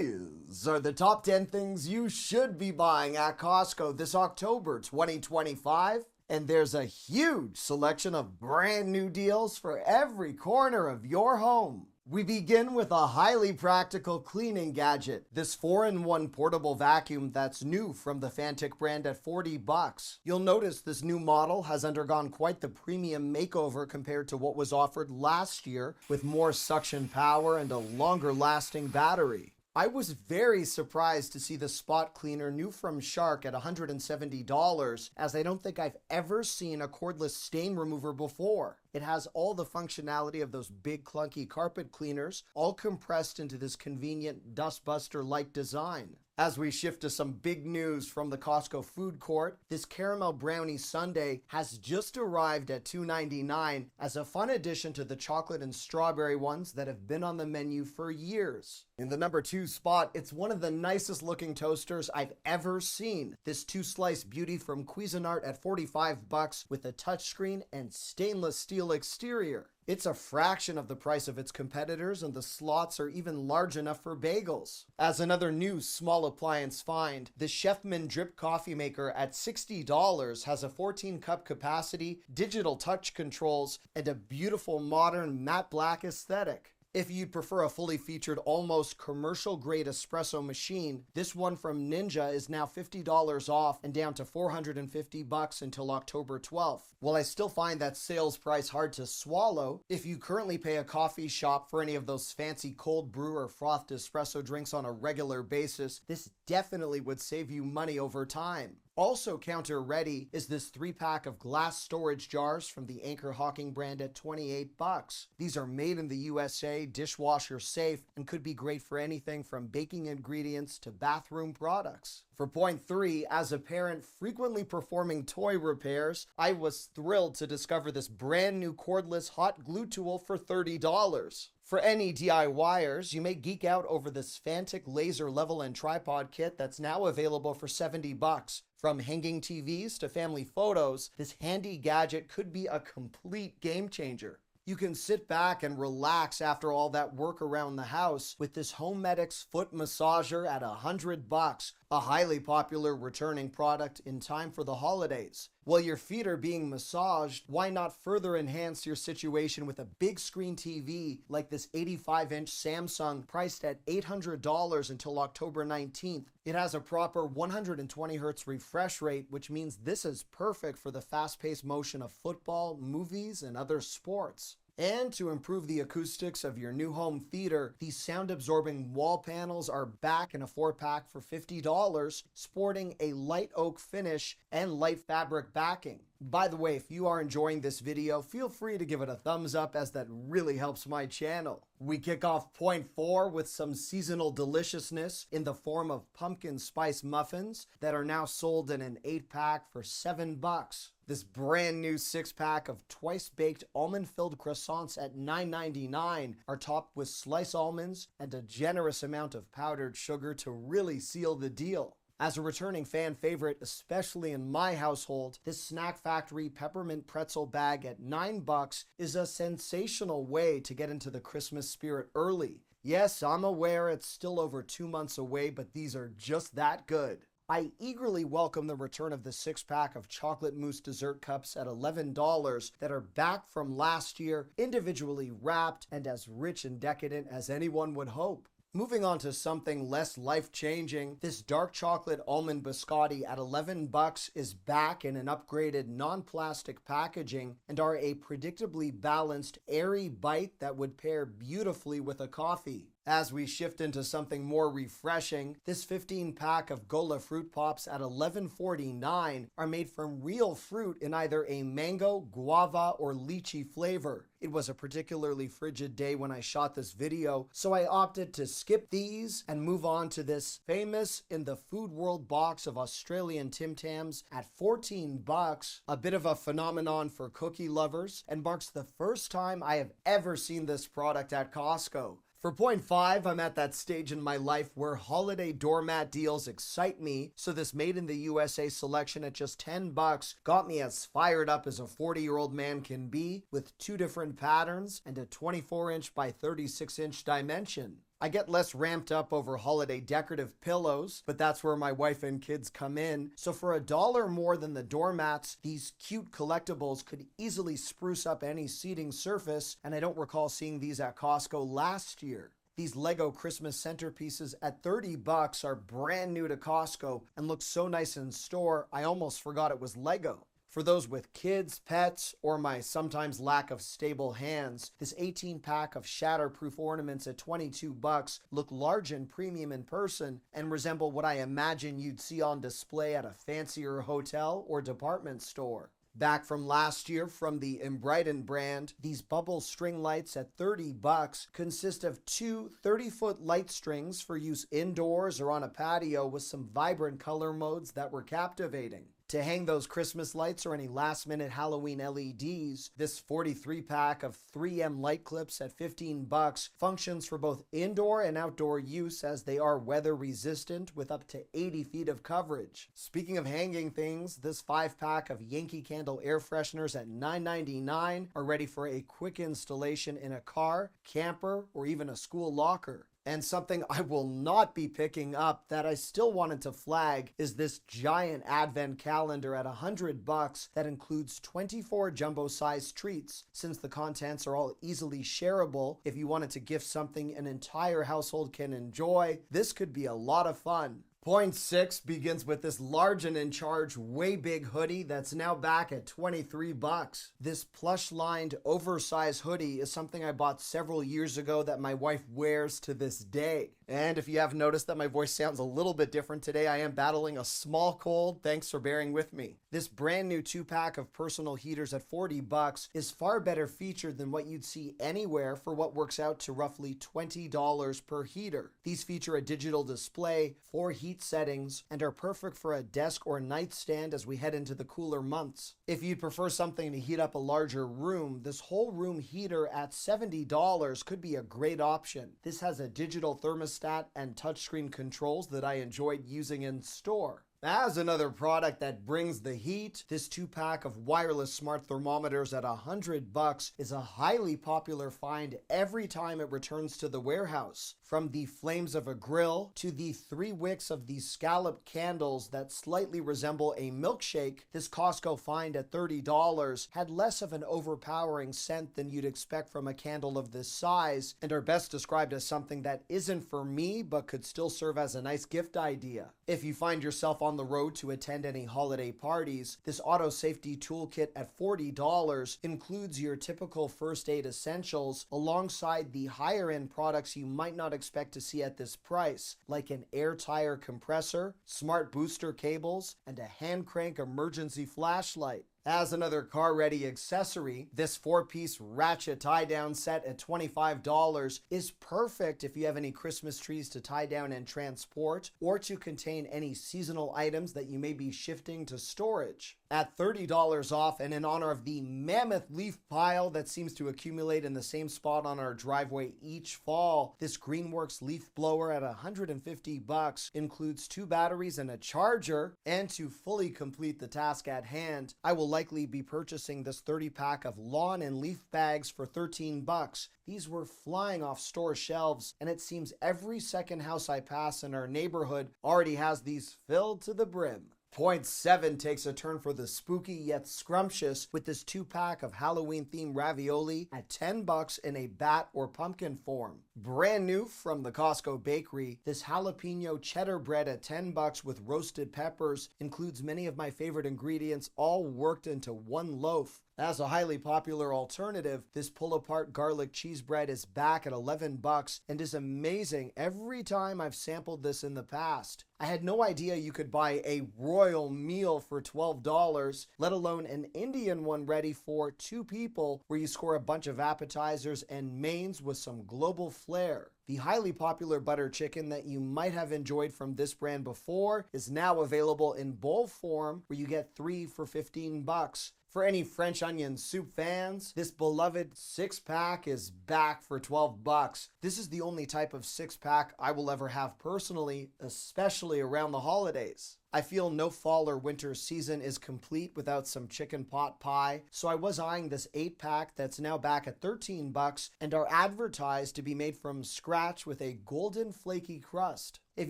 These are the top 10 things you should be buying at Costco this October 2025. And there's a huge selection of brand new deals for every corner of your home. We begin with a highly practical cleaning gadget, this 4-in-1 portable vacuum that's new from the Fantic brand at $40. You'll notice this new model has undergone quite the premium makeover compared to what was offered last year, with more suction power and a longer lasting battery. I was very surprised to see the spot cleaner new from Shark at $170, as I don't think I've ever seen a cordless stain remover before. It has all the functionality of those big clunky carpet cleaners, all compressed into this convenient dustbuster-like design. As we shift to some big news from the Costco food court, this caramel brownie sundae has just arrived at $2.99 as a fun addition to the chocolate and strawberry ones that have been on the menu for years. In the number 2 spot, it's one of the nicest looking toasters I've ever seen. This 2-slice beauty from Cuisinart at $45 with a touchscreen and stainless steel exterior. It's a fraction of the price of its competitors, and the slots are even large enough for bagels. As another new small appliance find, the Chefman drip coffee maker at $60 has a 14-cup capacity, digital touch controls, and a beautiful modern matte black aesthetic. If you'd prefer a fully featured, almost commercial-grade espresso machine, this one from Ninja is now $50 off and down to $450 until October 12th. While I still find that sales price hard to swallow, if you currently pay a coffee shop for any of those fancy cold brew or frothed espresso drinks on a regular basis, this definitely would save you money over time. Also counter-ready is this 3-pack of glass storage jars from the Anchor Hawking brand at $28. These are made in the USA, dishwasher safe, and could be great for anything from baking ingredients to bathroom products. For point 3, as a parent frequently performing toy repairs, I was thrilled to discover this brand new cordless hot glue tool for $30. For any DIYers, you may geek out over this Fantic laser level and tripod kit that's now available for $70. From hanging TVs to family photos, this handy gadget could be a complete game changer. You can sit back and relax after all that work around the house with this HomeMedics foot massager at $100, a highly popular returning product in time for the holidays. While your feet are being massaged, why not further enhance your situation with a big screen TV like this 85-inch Samsung priced at $800 until October 19th. It has a proper 120 Hz refresh rate, which means this is perfect for the fast-paced motion of football, movies, and other sports. And to improve the acoustics of your new home theater, these sound-absorbing wall panels are back in a 4-pack for $50, sporting a light oak finish and light fabric backing. By the way, if you are enjoying this video, feel free to give it a thumbs up, as that really helps my channel. We kick off point 4 with some seasonal deliciousness in the form of pumpkin spice muffins that are now sold in an 8-pack for $7. This brand new 6-pack of twice-baked almond-filled croissants at $9.99 are topped with sliced almonds and a generous amount of powdered sugar to really seal the deal. As a returning fan favorite, especially in my household, this Snack Factory peppermint pretzel bag at $9 is a sensational way to get into the Christmas spirit early. Yes, I'm aware it's still over 2 months away, but these are just that good. I eagerly welcome the return of the 6-pack of chocolate mousse dessert cups at $11 that are back from last year, individually wrapped and as rich and decadent as anyone would hope. Moving on to something less life-changing, this dark chocolate almond biscotti at $11 is back in an upgraded non-plastic packaging and are a predictably balanced, airy bite that would pair beautifully with a coffee. As we shift into something more refreshing, this 15-pack of Gola Fruit Pops at $11.49 are made from real fruit in either a mango, guava, or lychee flavor. It was a particularly frigid day when I shot this video, so I opted to skip these and move on to this famous in the food world box of Australian Tim Tams at $14, a bit of a phenomenon for cookie lovers, and marks the first time I have ever seen this product at Costco. For point 5, I'm at that stage in my life where holiday doormat deals excite me, so this made in the USA selection at just $10 got me as fired up as a 40-year-old man can be, with 2 different patterns and a 24-inch by 36-inch dimension. I get less ramped up over holiday decorative pillows, but that's where my wife and kids come in. So for $1 more than the doormats, these cute collectibles could easily spruce up any seating surface, and I don't recall seeing these at Costco last year. These Lego Christmas centerpieces at $30 are brand new to Costco and look so nice in store, I almost forgot it was Lego. For those with kids, pets, or my sometimes lack of stable hands, this 18-pack of shatterproof ornaments at $22 look large and premium in person and resemble what I imagine you'd see on display at a fancier hotel or department store. Back from last year from the Embrighton brand, these bubble string lights at $30 consist of two 30-foot light strings for use indoors or on a patio with some vibrant color modes that were captivating. To hang those Christmas lights or any last-minute Halloween LEDs, this 43-pack of 3M light clips at $15 functions for both indoor and outdoor use as they are weather-resistant with up to 80 feet of coverage. Speaking of hanging things, this 5-pack of Yankee Candle air fresheners at $9.99 are ready for a quick installation in a car, camper, or even a school locker. And something I will not be picking up that I still wanted to flag is this giant advent calendar at $100 that includes 24 jumbo-sized treats. Since the contents are all easily shareable, if you wanted to gift something an entire household can enjoy, this could be a lot of fun. Point 6 begins with this large and in charge way big hoodie that's now back at $23. This plush-lined oversized hoodie is something I bought several years ago that my wife wears to this day. And if you have noticed that my voice sounds a little bit different today, I am battling a small cold. Thanks for bearing with me. This brand new 2-pack of personal heaters at $40 is far better featured than what you'd see anywhere for what works out to roughly $20 per heater. These feature a digital display, 4 heat settings, and are perfect for a desk or nightstand as we head into the cooler months. If you'd prefer something to heat up a larger room, this whole room heater at $70 could be a great option. This has a digital thermostat and touchscreen controls that I enjoyed using in store. As another product that brings the heat, this 2-pack of wireless smart thermometers at $100 is a highly popular find every time it returns to the warehouse. From the flames of a grill to the 3 wicks of these scalloped candles that slightly resemble a milkshake, this Costco find at $30 had less of an overpowering scent than you'd expect from a candle of this size and are best described as something that isn't for me but could still serve as a nice gift idea. If you find yourself on the road to attend any holiday parties, this auto safety toolkit at $40 includes your typical first aid essentials alongside the higher end products you might not expect to see at this price, like an air tire compressor, smart booster cables, and a hand crank emergency flashlight. As another car-ready accessory, this 4-piece ratchet tie-down set at $25 is perfect if you have any Christmas trees to tie down and transport, or to contain any seasonal items that you may be shifting to storage. At $30 off, and in honor of the mammoth leaf pile that seems to accumulate in the same spot on our driveway each fall, this Greenworks leaf blower at $150 includes 2 batteries and a charger, and to fully complete the task at hand, I will likely be purchasing this 30-pack of lawn and leaf bags for $13. These were flying off store shelves, and it seems every second house I pass in our neighborhood already has these filled to the brim. Point 7 takes a turn for the spooky yet scrumptious with this 2-pack of Halloween-themed ravioli at $10 in a bat or pumpkin form. Brand new from the Costco bakery, this jalapeno cheddar bread at $10 with roasted peppers includes many of my favorite ingredients all worked into one loaf. As a highly popular alternative, this pull-apart garlic cheese bread is back at $11 and is amazing every time I've sampled this in the past. I had no idea you could buy a royal meal for $12, let alone an Indian one ready for 2 people where you score a bunch of appetizers and mains with some global flair. The highly popular butter chicken that you might have enjoyed from this brand before is now available in bowl form where you get 3 for $15. For any French onion soup fans, this beloved 6-pack is back for 12 bucks. This is the only type of 6-pack I will ever have personally, especially around the holidays. I feel no fall or winter season is complete without some chicken pot pie, so I was eyeing this 8-pack that's now back at 13 bucks and are advertised to be made from scratch with a golden flaky crust. If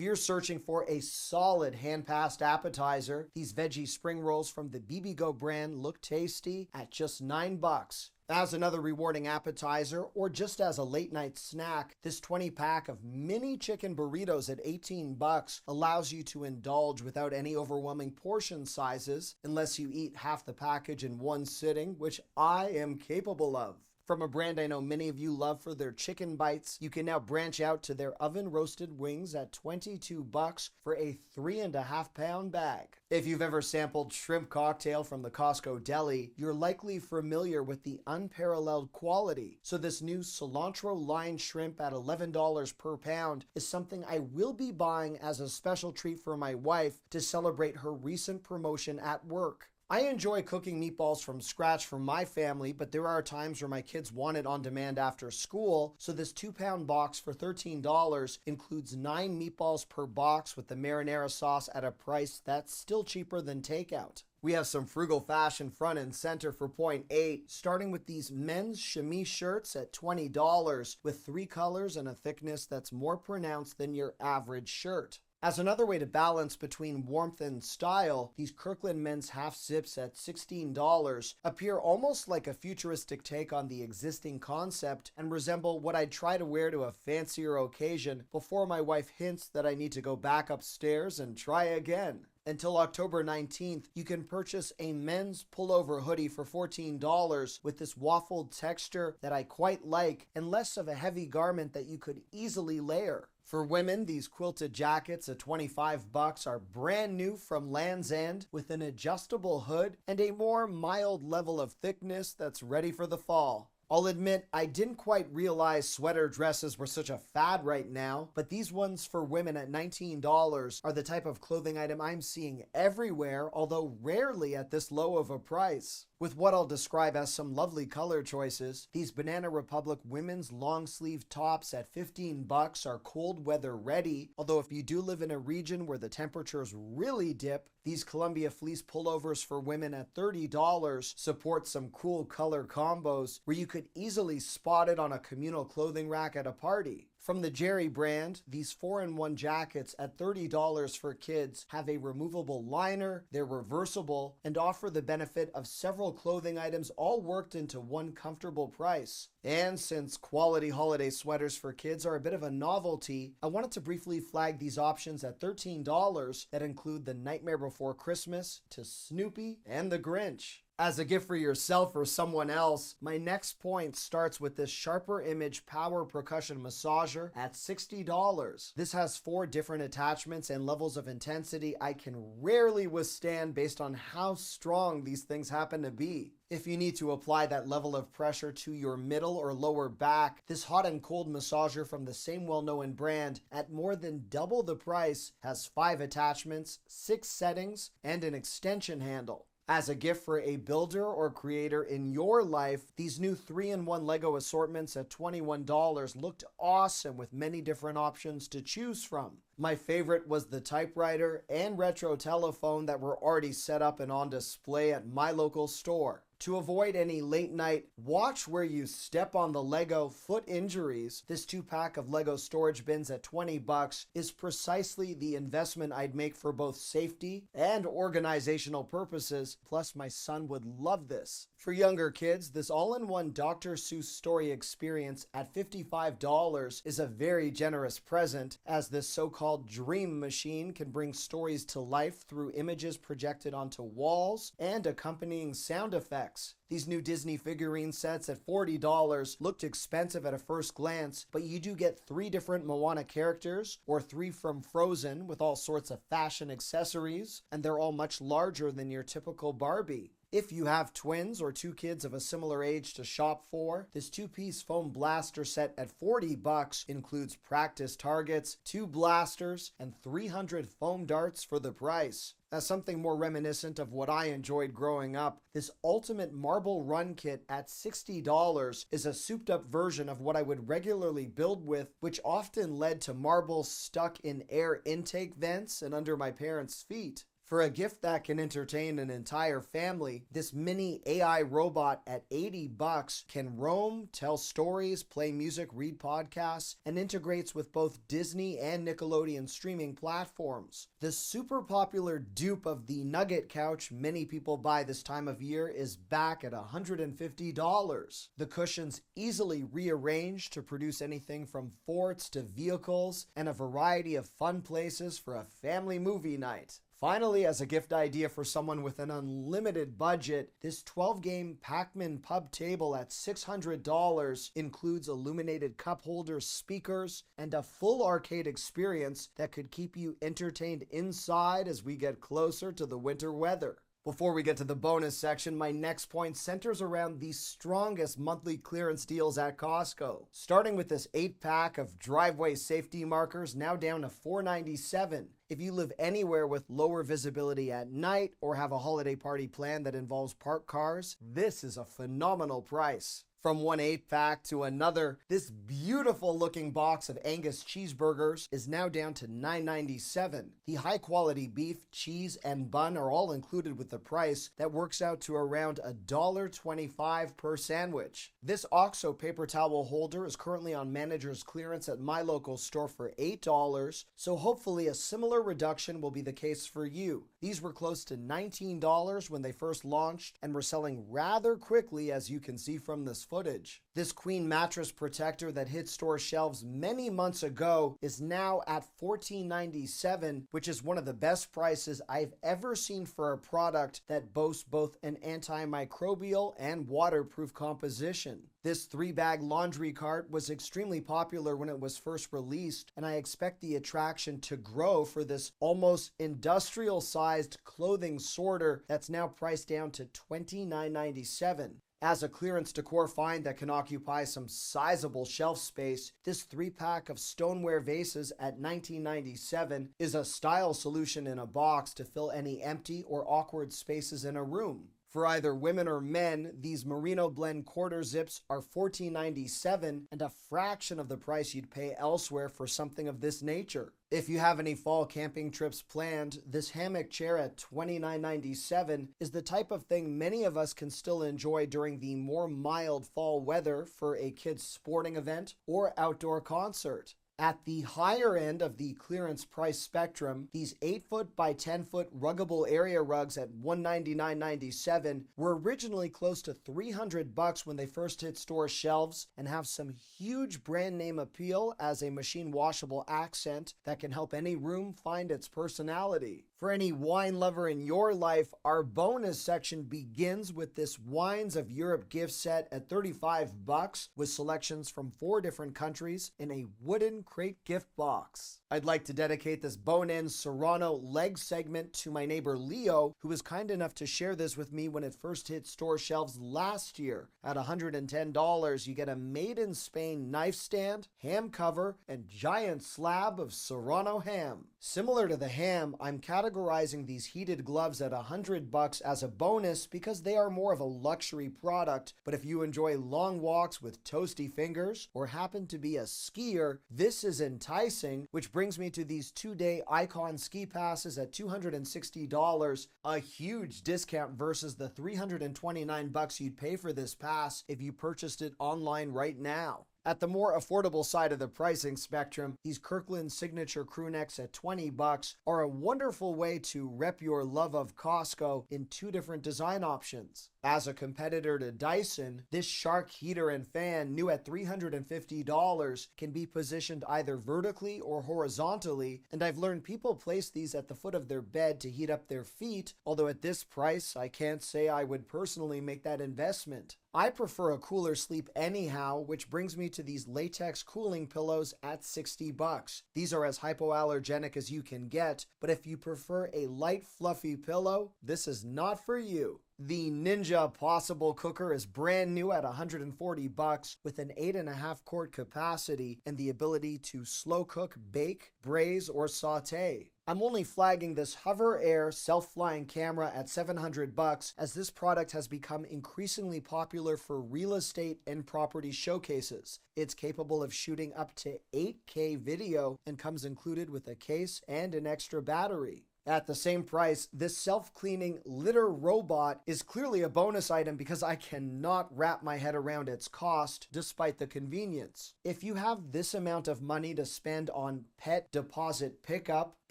you're searching for a solid hand-passed appetizer, these veggie spring rolls from the BBGO brand look tasty at just 9 bucks. As another rewarding appetizer, or just as a late-night snack, this 20-pack of mini chicken burritos at 18 bucks allows you to indulge without any overwhelming portion sizes, unless you eat half the package in one sitting, which I am capable of. From a brand I know many of you love for their chicken bites, you can now branch out to their oven-roasted wings at 22 bucks for a 3.5-pound bag. If you've ever sampled shrimp cocktail from the Costco deli, you're likely familiar with the unparalleled quality. So this new cilantro-lined shrimp at $11 per pound is something I will be buying as a special treat for my wife to celebrate her recent promotion at work. I enjoy cooking meatballs from scratch for my family, but there are times where my kids want it on demand after school, so this 2-pound box for $13 includes 9 meatballs per box with the marinara sauce at a price that's still cheaper than takeout. We have some frugal fashion front and center for point 8, starting with these men's chemise shirts at $20 with 3 colors and a thickness that's more pronounced than your average shirt. As another way to balance between warmth and style, these Kirkland men's half zips at $16 appear almost like a futuristic take on the existing concept and resemble what I'd try to wear to a fancier occasion before my wife hints that I need to go back upstairs and try again. Until October 19th, you can purchase a men's pullover hoodie for $14 with this waffled texture that I quite like and less of a heavy garment that you could easily layer. For women, these quilted jackets at 25 bucks are brand new from Land's End with an adjustable hood and a more mild level of thickness that's ready for the fall. I'll admit, I didn't quite realize sweater dresses were such a fad right now, but these ones for women at $19 are the type of clothing item I'm seeing everywhere, although rarely at this low of a price. With what I'll describe as some lovely color choices, these Banana Republic women's long sleeve tops at 15 bucks are cold weather ready, although if you do live in a region where the temperatures really dip, these Columbia fleece pullovers for women at $30 support some cool color combos where you could easily spot it on a communal clothing rack at a party. From the Jerry brand, these 4-in-1 jackets at $30 for kids have a removable liner, they're reversible, and offer the benefit of several clothing items all worked into one comfortable price. And since quality holiday sweaters for kids are a bit of a novelty, I wanted to briefly flag these options at $13 that include the Nightmare Before Christmas to Snoopy and the Grinch. As a gift for yourself or someone else, my next point starts with this Sharper Image Power Percussion Massager at $60. This has 4 different attachments and levels of intensity I can rarely withstand based on how strong these things happen to be. If you need to apply that level of pressure to your middle or lower back, this hot and cold massager from the same well-known brand at more than double the price has 5 attachments, 6 settings, and an extension handle. As a gift for a builder or creator in your life, these new 3-in-1 Lego assortments at $21 looked awesome with many different options to choose from. My favorite was the typewriter and retro telephone that were already set up and on display at my local store. To avoid any late night watch where you step on the Lego foot injuries, this 2-pack of Lego storage bins at 20 bucks is precisely the investment I'd make for both safety and organizational purposes, plus my son would love this. For younger kids, this all-in-one Dr. Seuss story experience at $55 is a very generous present, as this so-called dream machine can bring stories to life through images projected onto walls and accompanying sound effects. These new Disney figurine sets at $40 looked expensive at a first glance, but you do get 3 different Moana characters, or 3 from Frozen with all sorts of fashion accessories, and they're all much larger than your typical Barbie. If you have twins or two kids of a similar age to shop for, this two-piece foam blaster set at $40 includes practice targets, 2 blasters, and 300 foam darts for the price. As something more reminiscent of what I enjoyed growing up, this ultimate marble run kit at $60 is a souped-up version of what I would regularly build with, which often led to marbles stuck in air intake vents and under my parents' feet. For a gift that can entertain an entire family, this mini AI robot at $80 can roam, tell stories, play music, read podcasts, and integrates with both Disney and Nickelodeon streaming platforms. The super popular dupe of the Nugget couch many people buy this time of year is back at $150. The cushions easily rearranged to produce anything from forts to vehicles and a variety of fun places for a family movie night. Finally, as a gift idea for someone with an unlimited budget, this 12-game Pac-Man pub table at $600 includes illuminated cup holders, speakers, and a full arcade experience that could keep you entertained inside as we get closer to the winter weather. Before we get to the bonus section, my next point centers around the strongest monthly clearance deals at Costco. Starting with this 8-pack of driveway safety markers, now down to $4.97. If you live anywhere with lower visibility at night or have a holiday party plan that involves parked cars, this is a phenomenal price. From one 8-pack to another, this beautiful looking box of Angus cheeseburgers is now down to $9.97. The high quality beef, cheese, and bun are all included with the price that works out to around $1.25 per sandwich. This OXO paper towel holder is currently on manager's clearance at my local store for $8, so hopefully a similar reduction will be the case for you. These were close to $19 when they first launched and were selling rather quickly, as you can see from this footage. This queen mattress protector that hit store shelves many months ago is now at $14.97, which is one of the best prices I've ever seen for a product that boasts both an antimicrobial and waterproof composition. This 3-bag laundry cart was extremely popular when it was first released, and I expect the attraction to grow for this almost industrial-sized clothing sorter that's now priced down to $29.97. As a clearance decor find that can occupy some sizable shelf space, this 3-pack of stoneware vases at $19.97 is a style solution in a box to fill any empty or awkward spaces in a room. For either women or men, these Merino Blend quarter zips are $14.97 and a fraction of the price you'd pay elsewhere for something of this nature. If you have any fall camping trips planned, this hammock chair at $29.97 is the type of thing many of us can still enjoy during the more mild fall weather for a kid's sporting event or outdoor concert. At the higher end of the clearance price spectrum, these 8-foot by 10-foot ruggable area rugs at $199.97 were originally close to $300 when they first hit store shelves and have some huge brand name appeal as a machine washable accent that can help any room find its personality. For any wine lover in your life, our bonus section begins with this Wines of Europe gift set at $35 with selections from 4 different countries in a wooden crate gift box. I'd like to dedicate this bone-in Serrano leg segment to my neighbor Leo, who was kind enough to share this with me when it first hit store shelves last year. At $110, you get a made-in-Spain knife stand, ham cover, and giant slab of Serrano ham. Similar to the ham, I'm categorizing these heated gloves at $100 as a bonus because they are more of a luxury product, but if you enjoy long walks with toasty fingers or happen to be a skier, this is enticing, which brings me to these 2-day Icon ski passes at $260, a huge discount versus the $329 you'd pay for this pass if you purchased it online right now. At the more affordable side of the pricing spectrum, these Kirkland Signature crew necks at $20 are a wonderful way to rep your love of Costco in 2 different design options. As a competitor to Dyson, this Shark heater and fan, new at $350, can be positioned either vertically or horizontally, and I've learned people place these at the foot of their bed to heat up their feet, although at this price, I can't say I would personally make that investment. I prefer a cooler sleep anyhow, which brings me to these latex cooling pillows at $60. These are as hypoallergenic as you can get, but if you prefer a light, fluffy pillow, this is not for you. The Ninja Possible Cooker is brand new at $140 with an 8.5 quart capacity and the ability to slow cook, bake, braise, or saute. I'm only flagging this Hover Air self-flying camera at $700 as this product has become increasingly popular for real estate and property showcases. It's capable of shooting up to 8K video and comes included with a case and an extra battery. At the same price, this self-cleaning litter robot is clearly a bonus item because I cannot wrap my head around its cost despite the convenience. If you have this amount of money to spend on pet deposit pickup,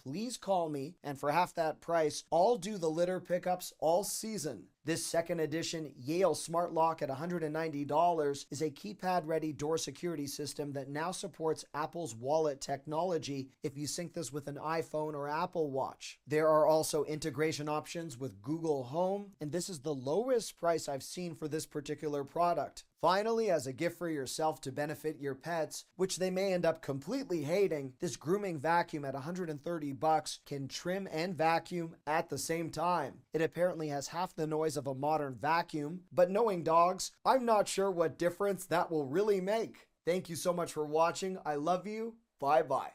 please call me, and for half that price, I'll do the litter pickups all season. This second edition Yale Smart Lock at $190 is a keypad-ready door security system that now supports Apple's Wallet technology if you sync this with an iPhone or Apple Watch. There are also integration options with Google Home, and this is the lowest price I've seen for this particular product. Finally, as a gift for yourself to benefit your pets, which they may end up completely hating, this grooming vacuum at $130 can trim and vacuum at the same time. It apparently has half the noise of a modern vacuum, but knowing dogs, I'm not sure what difference that will really make. Thank you so much for watching. I love you. Bye-bye.